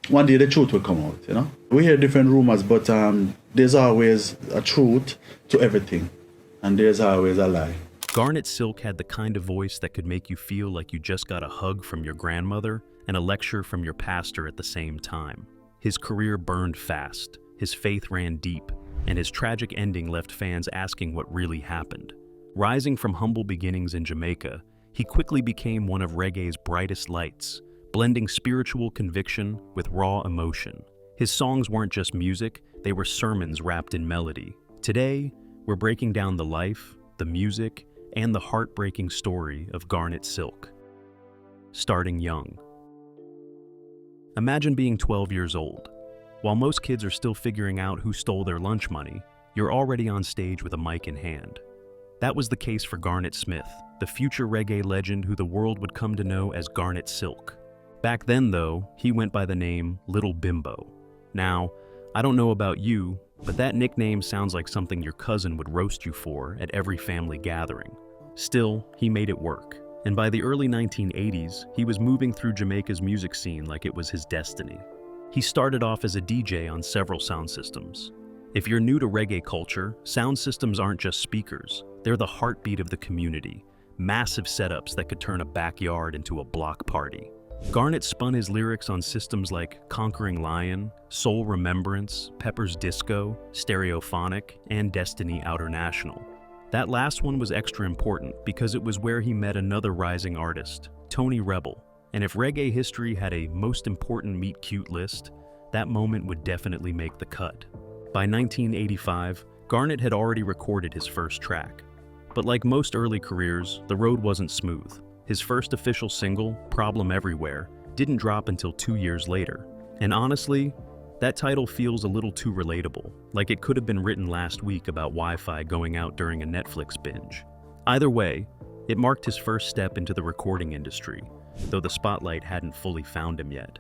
one day the truth will come out, you know. We hear different rumors, but there's always a truth to everything, and there's always a lie. Garnet Silk had the kind of voice that could make you feel like you just got a hug from your grandmother and a lecture from your pastor at the same time. His career burned fast, his faith ran deep, and his tragic ending left fans asking what really happened. Rising from humble beginnings in Jamaica, he quickly became one of reggae's brightest lights, blending spiritual conviction with raw emotion. His songs weren't just music, they were sermons wrapped in melody. Today, we're breaking down the life, the music, and the heartbreaking story of Garnet Silk. Starting young. Imagine being 12 years old. While most kids are still figuring out who stole their lunch money, you're already on stage with a mic in hand. That was the case for Garnet Smith, the future reggae legend who the world would come to know as Garnet Silk. Back then, though, he went by the name Little Bimbo. Now, I don't know about you, but that nickname sounds like something your cousin would roast you for at every family gathering. Still, he made it work. And by the early 1980s, he was moving through Jamaica's music scene like it was his destiny. He started off as a DJ on several sound systems. If you're new to reggae culture, sound systems aren't just speakers. They're the heartbeat of the community, massive setups that could turn a backyard into a block party. Garnet spun his lyrics on systems like Conquering Lion, Soul Remembrance, Pepper's Disco, Stereophonic, and Destiny Outernational. That last one was extra important because it was where he met another rising artist, Tony Rebel. And if reggae history had a most important meet cute list, that moment would definitely make the cut. By 1985, Garnet had already recorded his first track. But like most early careers, the road wasn't smooth. His first official single, Problem Everywhere, didn't drop until 2 years later. And honestly, that title feels a little too relatable, like it could have been written last week about Wi-Fi going out during a Netflix binge. Either way, it marked his first step into the recording industry, though the spotlight hadn't fully found him yet.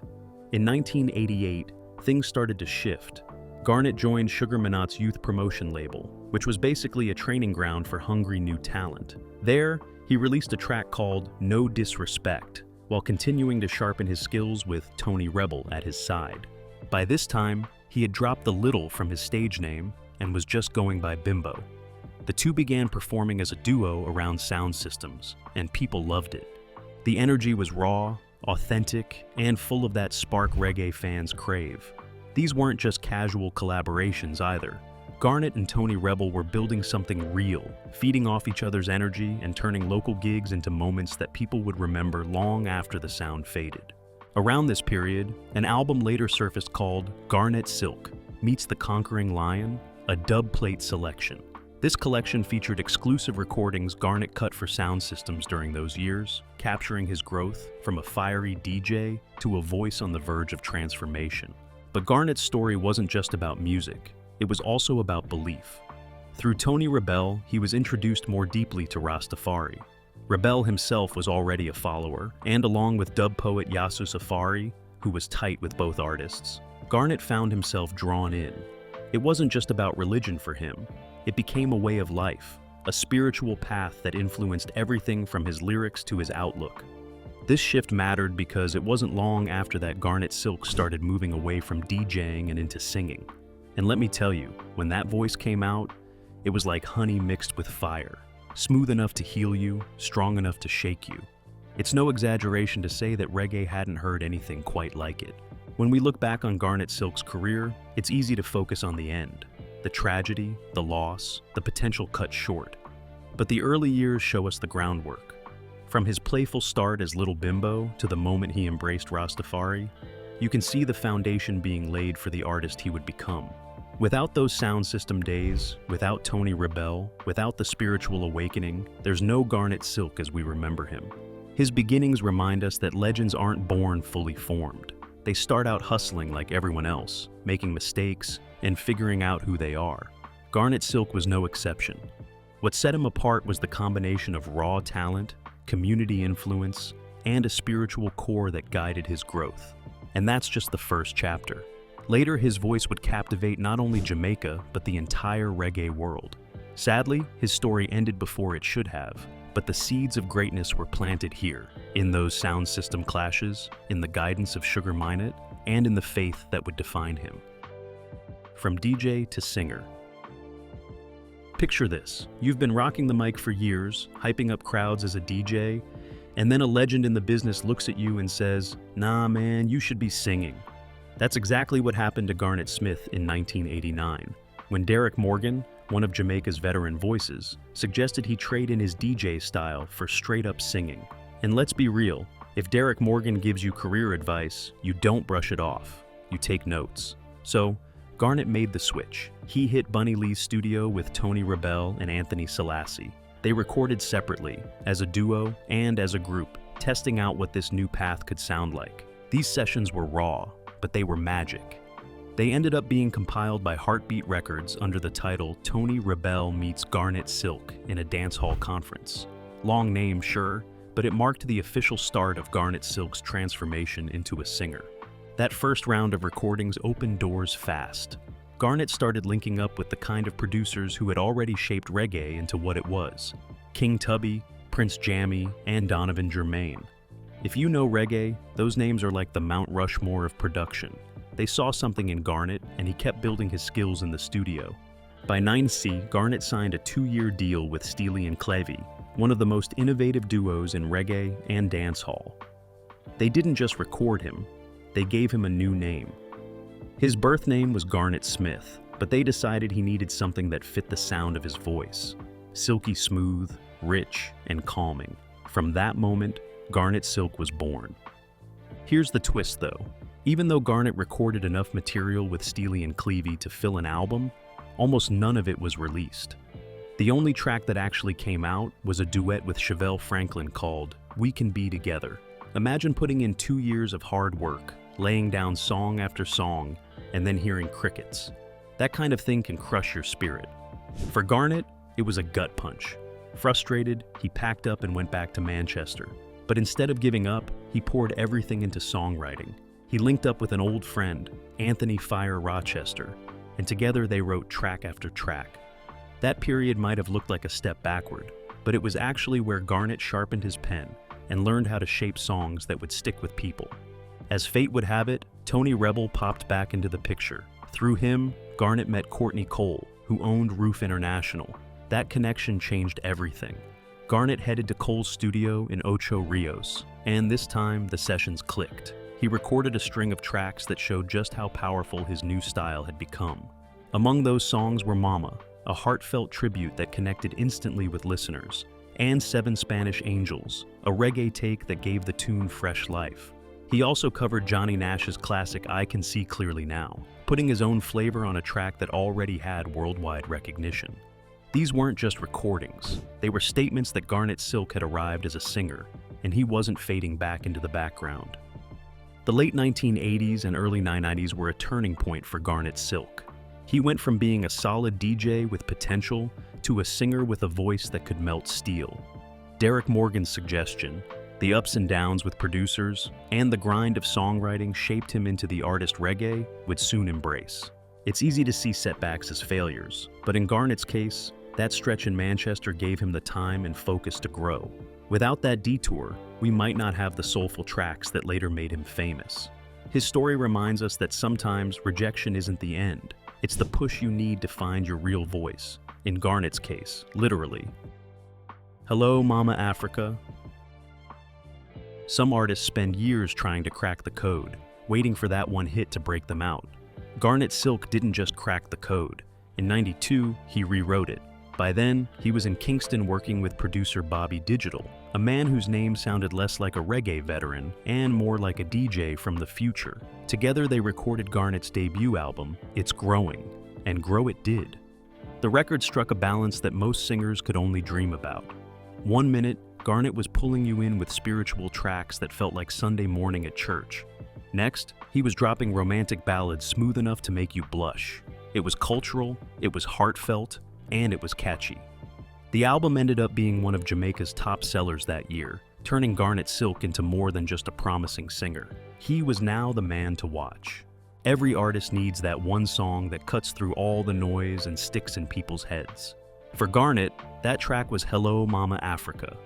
In 1988, things started to shift. Garnet joined Sugar Minot's youth promotion label, which was basically a training ground for hungry new talent. There, he released a track called No Disrespect, while continuing to sharpen his skills with Tony Rebel at his side. By this time, he had dropped the little from his stage name and was just going by Bimbo. The two began performing as a duo around sound systems, and people loved it. The energy was raw, authentic, and full of that spark reggae fans crave. These weren't just casual collaborations either. Garnet and Tony Rebel were building something real, feeding off each other's energy and turning local gigs into moments that people would remember long after the sound faded. Around this period, an album later surfaced called Garnet Silk Meets the Conquering Lion, a dub plate selection. This collection featured exclusive recordings Garnet cut for sound systems during those years, capturing his growth from a fiery DJ to a voice on the verge of transformation. But Garnet's story wasn't just about music, it was also about belief. Through Tony Rebel, he was introduced more deeply to Rastafari. Rebel himself was already a follower, and along with dub poet Yasu Safari, who was tight with both artists, Garnet found himself drawn in. It wasn't just about religion for him, it became a way of life, a spiritual path that influenced everything from his lyrics to his outlook. This shift mattered because it wasn't long after that Garnet Silk started moving away from DJing and into singing. And let me tell you, when that voice came out, it was like honey mixed with fire. Smooth enough to heal you, strong enough to shake you. It's no exaggeration to say that reggae hadn't heard anything quite like it. When we look back on Garnet Silk's career, it's easy to focus on the end, the tragedy, the loss, the potential cut short. But the early years show us the groundwork. From his playful start as Little Bimbo to the moment he embraced Rastafari, you can see the foundation being laid for the artist he would become. Without those sound system days, without Tony Rebel, without the spiritual awakening, there's no Garnet Silk as we remember him. His beginnings remind us that legends aren't born fully formed. They start out hustling like everyone else, making mistakes, and figuring out who they are. Garnet Silk was no exception. What set him apart was the combination of raw talent, community influence, and a spiritual core that guided his growth. And that's just the first chapter. Later, his voice would captivate not only Jamaica, but the entire reggae world. Sadly, his story ended before it should have, but the seeds of greatness were planted here, in those sound system clashes, in the guidance of Sugar Minott, and in the faith that would define him. From DJ to singer. Picture this. You've been rocking the mic for years, hyping up crowds as a DJ, and then a legend in the business looks at you and says, "Nah, man, you should be singing." That's exactly what happened to Garnet Smith in 1989, when Derek Morgan, one of Jamaica's veteran voices, suggested he trade in his DJ style for straight-up singing. And let's be real, if Derek Morgan gives you career advice, you don't brush it off. You take notes. So, Garnet made the switch. He hit Bunny Lee's studio with Tony Rebel and Anthony Selassie. They recorded separately, as a duo and as a group, testing out what this new path could sound like. These sessions were raw, but they were magic. They ended up being compiled by Heartbeat Records under the title Tony Rebel Meets Garnet Silk in a Dancehall Conference. Long name, sure, but it marked the official start of Garnet Silk's transformation into a singer. That first round of recordings opened doors fast. Garnet started linking up with the kind of producers who had already shaped reggae into what it was: King Tubby, Prince Jammy, and Donovan Germain. If you know reggae, those names are like the Mount Rushmore of production. They saw something in Garnet, and he kept building his skills in the studio. By 9C, Garnet signed a 2-year deal with Steely and Clevie, one of the most innovative duos in reggae and dancehall. They didn't just record him, they gave him a new name. His birth name was Garnet Smith, but they decided he needed something that fit the sound of his voice. Silky smooth, rich, and calming. From that moment, Garnet Silk was born. Here's the twist though. Even though Garnet recorded enough material with Steely and Clevie to fill an album, almost none of it was released. The only track that actually came out was a duet with Chevelle Franklin called We Can Be Together. Imagine putting in 2 years of hard work, laying down song after song, and then hearing crickets. That kind of thing can crush your spirit. For Garnet, it was a gut punch. Frustrated, he packed up and went back to Manchester. But instead of giving up, he poured everything into songwriting. He linked up with an old friend, Anthony Fire Rochester, and together they wrote track after track. That period might have looked like a step backward, but it was actually where Garnet sharpened his pen and learned how to shape songs that would stick with people. As fate would have it, Tony Rebel popped back into the picture. Through him, Garnet met Courtney Cole, who owned Roof International. That connection changed everything. Garnet headed to Cole's studio in Ocho Rios, and this time the sessions clicked. He recorded a string of tracks that showed just how powerful his new style had become. Among those songs were Mama, a heartfelt tribute that connected instantly with listeners, and 7 Spanish Angels, a reggae take that gave the tune fresh life. He also covered Johnny Nash's classic I Can See Clearly Now, putting his own flavor on a track that already had worldwide recognition. These weren't just recordings, they were statements that Garnet Silk had arrived as a singer, and he wasn't fading back into the background. The late 1980s and early 1990s were a turning point for Garnet Silk. He went from being a solid DJ with potential to a singer with a voice that could melt steel. Derek Morgan's suggestion, the ups and downs with producers, and the grind of songwriting shaped him into the artist Reggae would soon embrace. It's easy to see setbacks as failures, but in Garnet's case, that stretch in Manchester gave him the time and focus to grow. Without that detour, we might not have the soulful tracks that later made him famous. His story reminds us that sometimes rejection isn't the end. It's the push you need to find your real voice. In Garnet's case, literally. Hello, Mama Africa. Some artists spend years trying to crack the code, waiting for that one hit to break them out. Garnet Silk didn't just crack the code. In '92, he rewrote it. By then, he was in Kingston working with producer Bobby Digital, a man whose name sounded less like a reggae veteran and more like a DJ from the future. Together, they recorded Garnet's debut album, It's Growing, and grow it did. The record struck a balance that most singers could only dream about. 1 minute, Garnet was pulling you in with spiritual tracks that felt like Sunday morning at church. Next, he was dropping romantic ballads smooth enough to make you blush. It was cultural, it was heartfelt, and it was catchy. The album ended up being one of Jamaica's top sellers that year, turning Garnet Silk into more than just a promising singer. He was now the man to watch. Every artist needs that one song that cuts through all the noise and sticks in people's heads. For Garnet, that track was Hello, Mama Africa.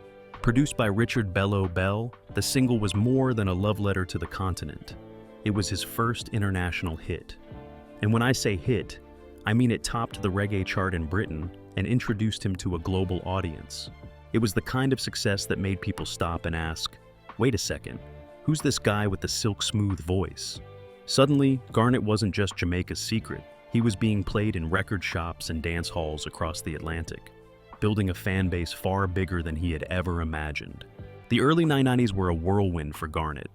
Produced by Richard Bello Bell, the single was more than a love letter to the continent. It was his first international hit. And when I say hit, I mean it topped the reggae chart in Britain and introduced him to a global audience. It was the kind of success that made people stop and ask, wait a second, who's this guy with the silk-smooth voice? Suddenly, Garnet wasn't just Jamaica's secret. He was being played in record shops and dance halls across the Atlantic, building a fan base far bigger than he had ever imagined. The early 1990s were a whirlwind for Garnet.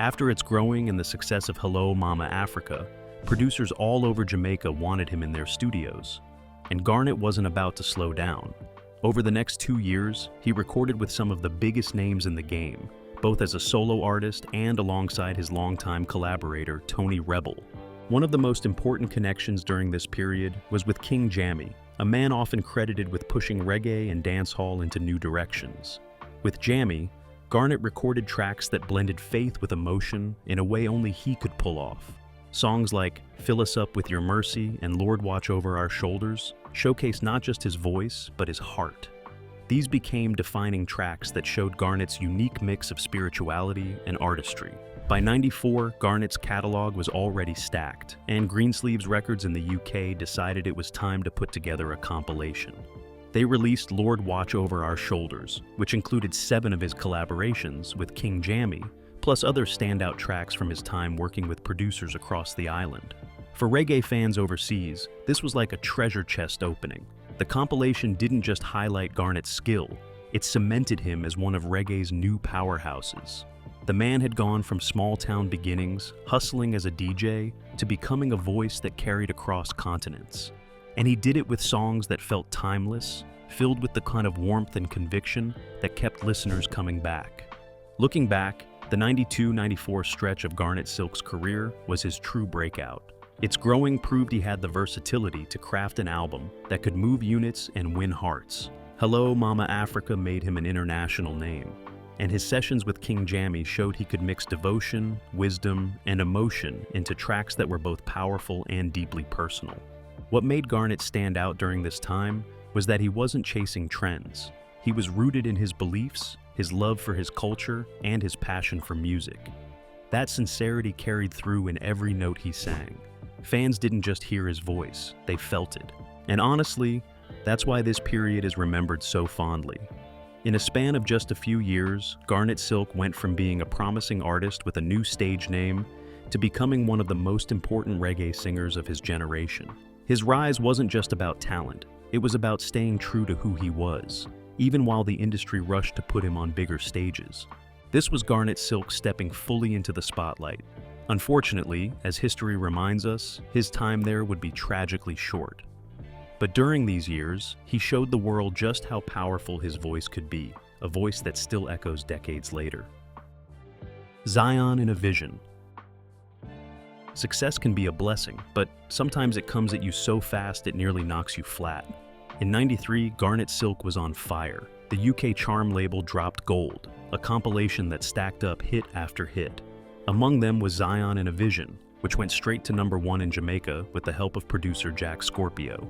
After its growing and the success of Hello Mama Africa, producers all over Jamaica wanted him in their studios. And Garnet wasn't about to slow down. Over the next 2 years, he recorded with some of the biggest names in the game, both as a solo artist and alongside his longtime collaborator, Tony Rebel. One of the most important connections during this period was with King Jammy, a man often credited with pushing reggae and dancehall into new directions. With Jammy, Garnet recorded tracks that blended faith with emotion in a way only he could pull off. Songs like Fill Us Up With Your Mercy and Lord Watch Over Our Shoulders showcased not just his voice, but his heart. These became defining tracks that showed Garnet's unique mix of spirituality and artistry. By '94, Garnet's catalog was already stacked, and Greensleeves Records in the UK decided it was time to put together a compilation. They released Lord Watch Over Our Shoulders, which included 7 of his collaborations with King Jammy, plus other standout tracks from his time working with producers across the island. For reggae fans overseas, this was like a treasure chest opening. The compilation didn't just highlight Garnet's skill, it cemented him as one of reggae's new powerhouses. The man had gone from small-town beginnings, hustling as a DJ, to becoming a voice that carried across continents. And he did it with songs that felt timeless, filled with the kind of warmth and conviction that kept listeners coming back. Looking back, the '92-'94 stretch of Garnet Silk's career was his true breakout. Its growing proved he had the versatility to craft an album that could move units and win hearts. Hello Mama Africa made him an international name, and his sessions with King Jammy showed he could mix devotion, wisdom, and emotion into tracks that were both powerful and deeply personal. What made Garnet stand out during this time was that he wasn't chasing trends. He was rooted in his beliefs, his love for his culture, and his passion for music. That sincerity carried through in every note he sang. Fans didn't just hear his voice, they felt it. And honestly, that's why this period is remembered so fondly. In a span of just a few years, Garnet Silk went from being a promising artist with a new stage name to becoming one of the most important reggae singers of his generation. His rise wasn't just about talent, it was about staying true to who he was, even while the industry rushed to put him on bigger stages. This was Garnet Silk stepping fully into the spotlight. Unfortunately, as history reminds us, his time there would be tragically short. But during these years, he showed the world just how powerful his voice could be, a voice that still echoes decades later. Zion in a Vision. Success can be a blessing, but sometimes it comes at you so fast it nearly knocks you flat. In '93, Garnet Silk was on fire. The UK Charm label dropped Gold, a compilation that stacked up hit after hit. Among them was Zion in a Vision, which went straight to #1 in Jamaica with the help of producer Jack Scorpio.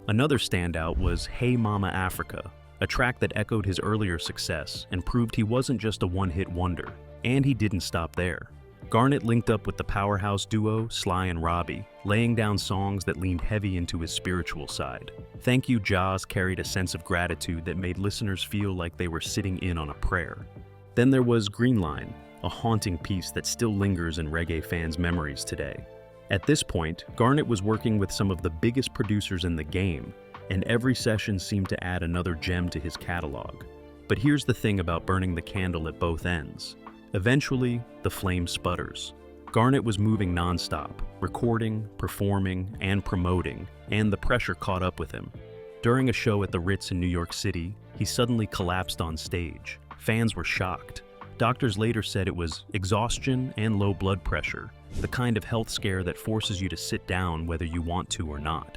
Another standout was Hey Mama Africa, a track that echoed his earlier success and proved he wasn't just a one-hit wonder. And he didn't stop there. Garnet linked up with the powerhouse duo Sly and Robbie, laying down songs that leaned heavy into his spiritual side. Thank You Jaws carried a sense of gratitude that made listeners feel like they were sitting in on a prayer. Then there was Green Line, a haunting piece that still lingers in reggae fans' memories today. At this point, Garnet was working with some of the biggest producers in the game, and every session seemed to add another gem to his catalog. But here's the thing about burning the candle at both ends. Eventually, the flame sputters. Garnet was moving nonstop, recording, performing, and promoting, and the pressure caught up with him. During a show at the Ritz in New York City, he suddenly collapsed on stage. Fans were shocked. Doctors later said it was exhaustion and low blood pressure, the kind of health scare that forces you to sit down whether you want to or not.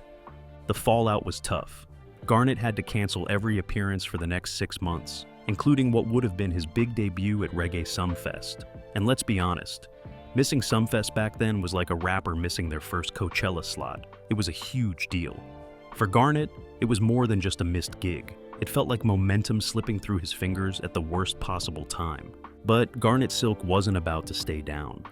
The fallout was tough. Garnet had to cancel every appearance for the next 6 months, including what would have been his big debut at Reggae Sumfest. And let's be honest, missing Sumfest back then was like a rapper missing their first Coachella slot. It was a huge deal. For Garnet, it was more than just a missed gig. It felt like momentum slipping through his fingers at the worst possible time. But Garnet Silk wasn't about to stay down.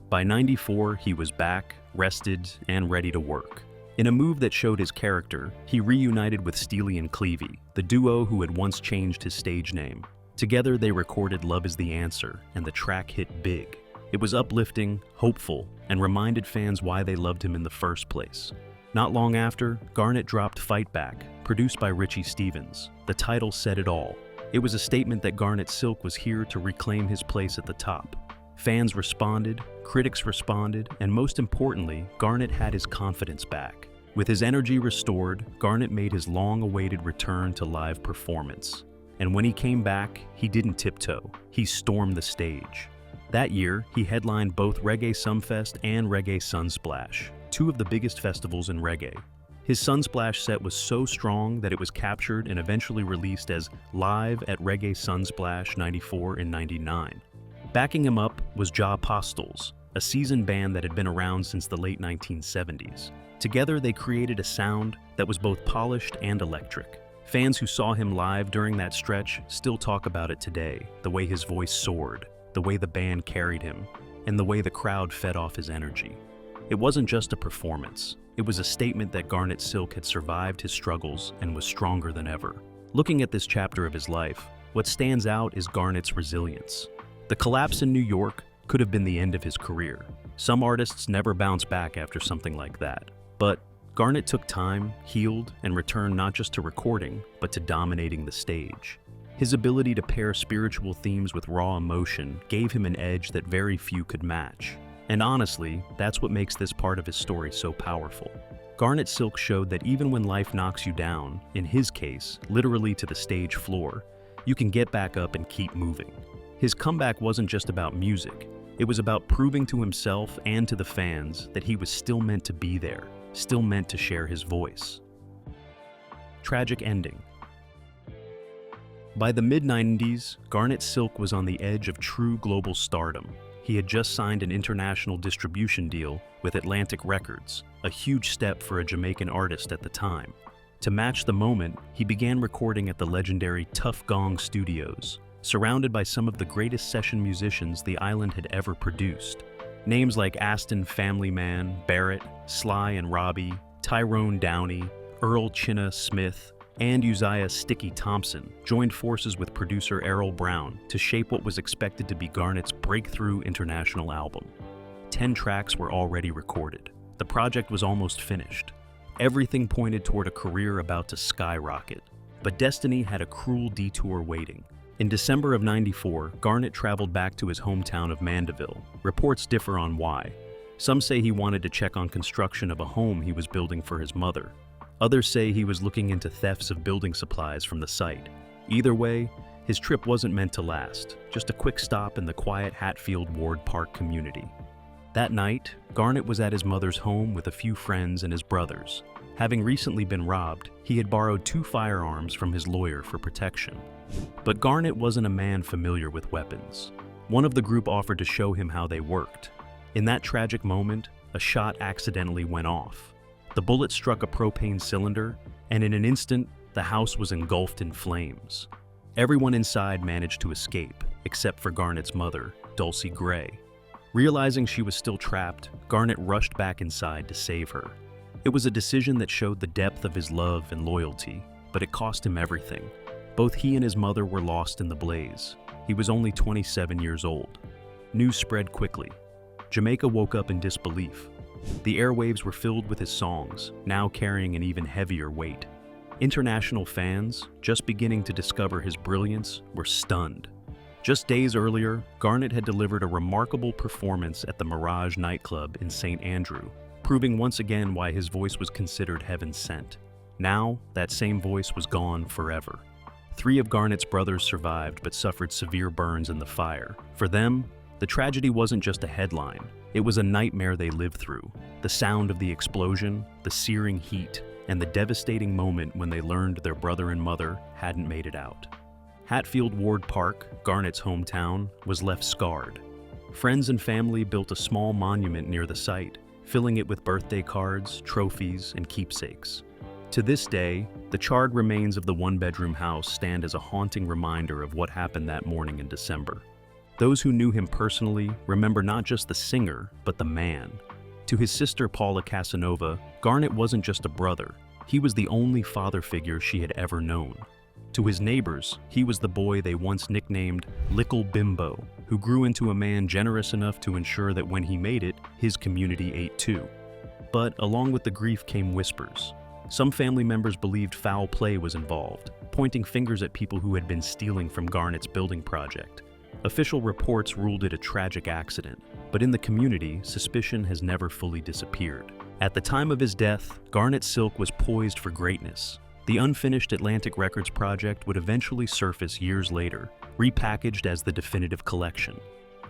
By '94, he was back, rested, and ready to work. In a move that showed his character, he reunited with Steely and Clevie, the duo who had once changed his stage name. Together, they recorded Love Is the Answer, and the track hit big. It was uplifting, hopeful, and reminded fans why they loved him in the first place. Not long after, Garnet dropped Fight Back, produced by Richie Stephens. The title said it all. It was a statement that Garnet Silk was here to reclaim his place at the top. Fans responded, critics responded, and most importantly, Garnet had his confidence back. With his energy restored, Garnet made his long-awaited return to live performance. And when he came back, he didn't tiptoe. He stormed the stage. That year, he headlined both Reggae Sumfest and Reggae Sunsplash, two of the biggest festivals in reggae. His Sunsplash set was so strong that it was captured and eventually released as Live at Reggae Sunsplash '94 and '99. Backing him up was Ja Postles, a seasoned band that had been around since the late 1970s. Together, they created a sound that was both polished and electric. Fans who saw him live during that stretch still talk about it today, the way his voice soared, the way the band carried him, and the way the crowd fed off his energy. It wasn't just a performance. It was a statement that Garnet Silk had survived his struggles and was stronger than ever. Looking at this chapter of his life, what stands out is Garnet's resilience. The collapse in New York could have been the end of his career. Some artists never bounce back after something like that. But Garnet took time, healed, and returned not just to recording, but to dominating the stage. His ability to pair spiritual themes with raw emotion gave him an edge that very few could match. And honestly, that's what makes this part of his story so powerful. Garnet Silk showed that even when life knocks you down, in his case, literally to the stage floor, you can get back up and keep moving. His comeback wasn't just about music. It was about proving to himself and to the fans that he was still meant to be there, still meant to share his voice. Tragic ending. By the mid-90s, Garnet Silk was on the edge of true global stardom. He had just signed an international distribution deal with Atlantic Records, a huge step for a Jamaican artist at the time. To match the moment, he began recording at the legendary Tuff Gong Studios, surrounded by some of the greatest session musicians the island had ever produced. Names like Aston Family Man, Barrett, Sly and Robbie, Tyrone Downey, Earl Chinna Smith, and Uzziah Sticky Thompson joined forces with producer Errol Brown to shape what was expected to be Garnet's breakthrough international album. 10 tracks were already recorded. The project was almost finished. Everything pointed toward a career about to skyrocket. But destiny had a cruel detour waiting. In December of '94, Garnet traveled back to his hometown of Mandeville. Reports differ on why. Some say he wanted to check on construction of a home he was building for his mother. Others say he was looking into thefts of building supplies from the site. Either way, his trip wasn't meant to last, just a quick stop in the quiet Hatfield Ward Park community. That night, Garnet was at his mother's home with a few friends and his brothers. Having recently been robbed, he had borrowed 2 firearms from his lawyer for protection. But Garnet wasn't a man familiar with weapons. One of the group offered to show him how they worked. In that tragic moment, a shot accidentally went off. The bullet struck a propane cylinder, and in an instant, the house was engulfed in flames. Everyone inside managed to escape, except for Garnet's mother, Dulcie Gray. Realizing she was still trapped, Garnet rushed back inside to save her. It was a decision that showed the depth of his love and loyalty, but it cost him everything. Both he and his mother were lost in the blaze. He was only 27 years old. News spread quickly. Jamaica woke up in disbelief. The airwaves were filled with his songs, now carrying an even heavier weight. International fans, just beginning to discover his brilliance, were stunned. Just days earlier, Garnet had delivered a remarkable performance at the Mirage nightclub in St. Andrew, proving once again why his voice was considered heaven-sent. Now, that same voice was gone forever. 3 of Garnet's brothers survived but suffered severe burns in the fire. For them, the tragedy wasn't just a headline. It was a nightmare they lived through. The sound of the explosion, the searing heat, and the devastating moment when they learned their brother and mother hadn't made it out. Hatfield Ward Park, Garnet's hometown, was left scarred. Friends and family built a small monument near the site, filling it with birthday cards, trophies, and keepsakes. To this day, the charred remains of the one-bedroom house stand as a haunting reminder of what happened that morning in December. Those who knew him personally remember not just the singer, but the man. To his sister Paula Casanova, Garnet wasn't just a brother, he was the only father figure she had ever known. To his neighbors, he was the boy they once nicknamed Lickle Bimbo, who grew into a man generous enough to ensure that when he made it, his community ate too. But along with the grief came whispers. Some family members believed foul play was involved, pointing fingers at people who had been stealing from Garnet's building project. Official reports ruled it a tragic accident, but in the community, suspicion has never fully disappeared. At the time of his death, Garnet Silk was poised for greatness. The unfinished Atlantic Records project would eventually surface years later, repackaged as the definitive collection.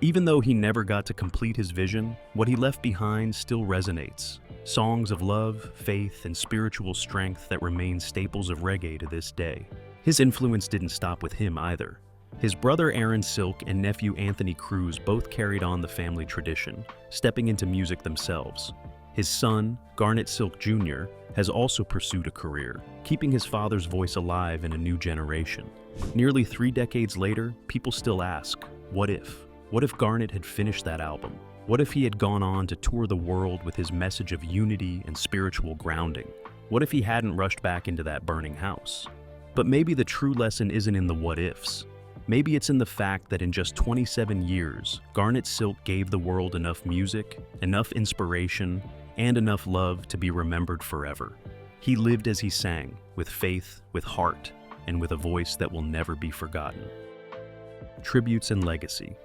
Even though he never got to complete his vision, what he left behind still resonates. Songs of love, faith, and spiritual strength that remain staples of reggae to this day. His influence didn't stop with him either. His brother Aaron Silk and nephew Anthony Cruz both carried on the family tradition, stepping into music themselves. His son, Garnet Silk Jr., has also pursued a career, keeping his father's voice alive in a new generation. Nearly 3 decades later, people still ask, what if? What if Garnet had finished that album? What if he had gone on to tour the world with his message of unity and spiritual grounding? What if he hadn't rushed back into that burning house? But maybe the true lesson isn't in the what-ifs. Maybe it's in the fact that in just 27 years, Garnet Silk gave the world enough music, enough inspiration, and enough love to be remembered forever. He lived as he sang, with faith, with heart, and with a voice that will never be forgotten. Tributes and legacy.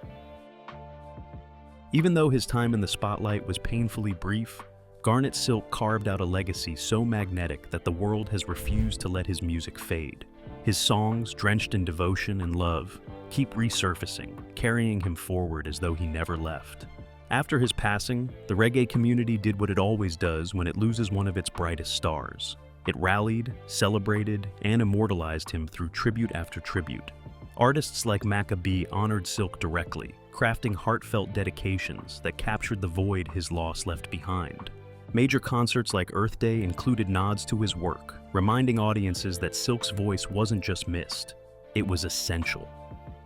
Even though his time in the spotlight was painfully brief, Garnet Silk carved out a legacy so magnetic that the world has refused to let his music fade. His songs, drenched in devotion and love, keep resurfacing, carrying him forward as though he never left. After his passing, the reggae community did what it always does when it loses one of its brightest stars. It rallied, celebrated, and immortalized him through tribute after tribute. Artists like Maccabee honored Silk directly, crafting heartfelt dedications that captured the void his loss left behind. Major concerts like Earth Day included nods to his work, reminding audiences that Silk's voice wasn't just missed, it was essential.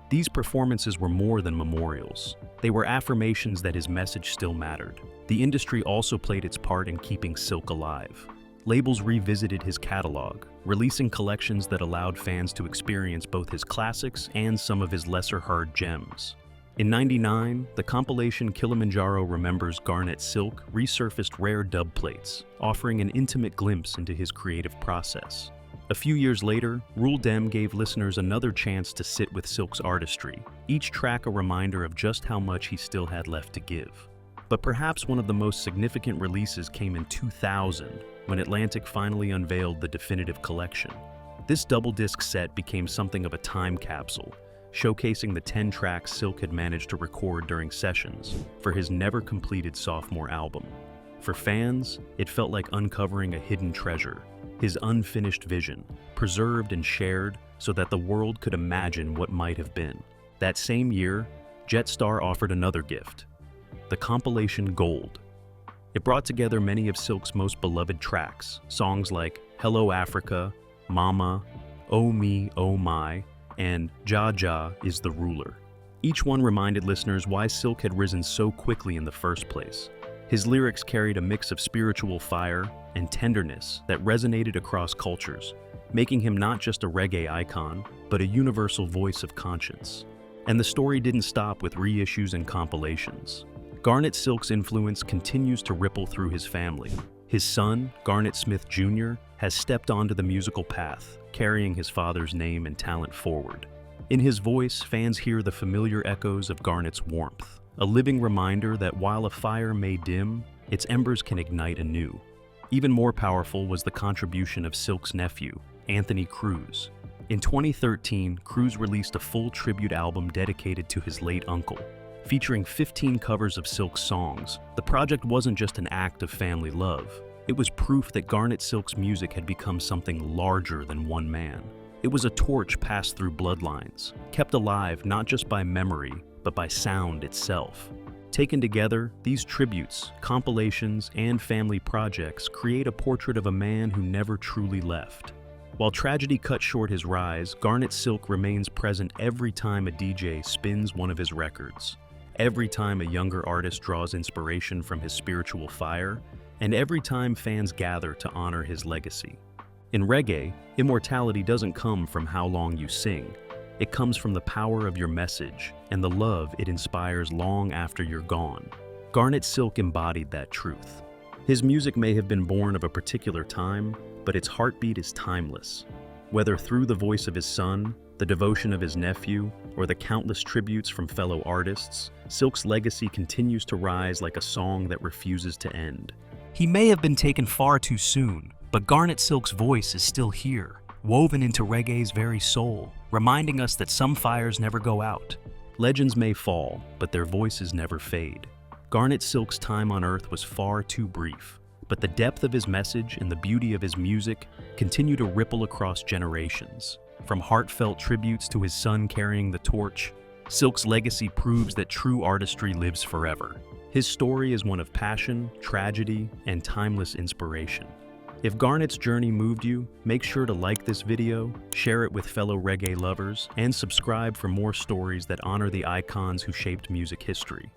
These performances were more than memorials. They were affirmations that his message still mattered. The industry also played its part in keeping Silk alive. Labels revisited his catalog, releasing collections that allowed fans to experience both his classics and some of his lesser-heard gems. In '99, the compilation Kilimanjaro Remembers Garnet Silk resurfaced rare dub plates, offering an intimate glimpse into his creative process. A few years later, Rule Dem gave listeners another chance to sit with Silk's artistry, each track a reminder of just how much he still had left to give. But perhaps one of the most significant releases came in 2000, when Atlantic finally unveiled the definitive collection. This double-disc set became something of a time capsule, showcasing the 10 tracks Silk had managed to record during sessions for his never-completed sophomore album. For fans, it felt like uncovering a hidden treasure, his unfinished vision, preserved and shared so that the world could imagine what might have been. That same year, Jetstar offered another gift, the compilation Gold. It brought together many of Silk's most beloved tracks, songs like Hello Africa, Mama, Oh Me, Oh My, and Ja Ja is the Ruler. Each one reminded listeners why Silk had risen so quickly in the first place. His lyrics carried a mix of spiritual fire and tenderness that resonated across cultures, making him not just a reggae icon, but a universal voice of conscience. And the story didn't stop with reissues and compilations. Garnet Silk's influence continues to ripple through his family. His son, Garnet Smith Jr., has stepped onto the musical path, carrying his father's name and talent forward. In his voice, fans hear the familiar echoes of Garnet's warmth, a living reminder that while a fire may dim, its embers can ignite anew. Even more powerful was the contribution of Silk's nephew, Anthony Cruz. In 2013, Cruz released a full tribute album dedicated to his late uncle. Featuring 15 covers of Silk's songs, the project wasn't just an act of family love. It was proof that Garnet Silk's music had become something larger than one man. It was a torch passed through bloodlines, kept alive not just by memory, but by sound itself. Taken together, these tributes, compilations, and family projects create a portrait of a man who never truly left. While tragedy cut short his rise, Garnet Silk remains present every time a DJ spins one of his records, every time a younger artist draws inspiration from his spiritual fire, and every time fans gather to honor his legacy. In reggae, immortality doesn't come from how long you sing. It comes from the power of your message and the love it inspires long after you're gone. Garnet Silk embodied that truth. His music may have been born of a particular time, but its heartbeat is timeless. Whether through the voice of his son, the devotion of his nephew, or the countless tributes from fellow artists, Silk's legacy continues to rise like a song that refuses to end. He may have been taken far too soon, but Garnet Silk's voice is still here, woven into reggae's very soul, reminding us that some fires never go out. Legends may fall, but their voices never fade. Garnet Silk's time on Earth was far too brief, but the depth of his message and the beauty of his music continue to ripple across generations. From heartfelt tributes to his son carrying the torch, Silk's legacy proves that true artistry lives forever. His story is one of passion, tragedy, and timeless inspiration. If Garnet's journey moved you, make sure to like this video, share it with fellow reggae lovers, and subscribe for more stories that honor the icons who shaped music history.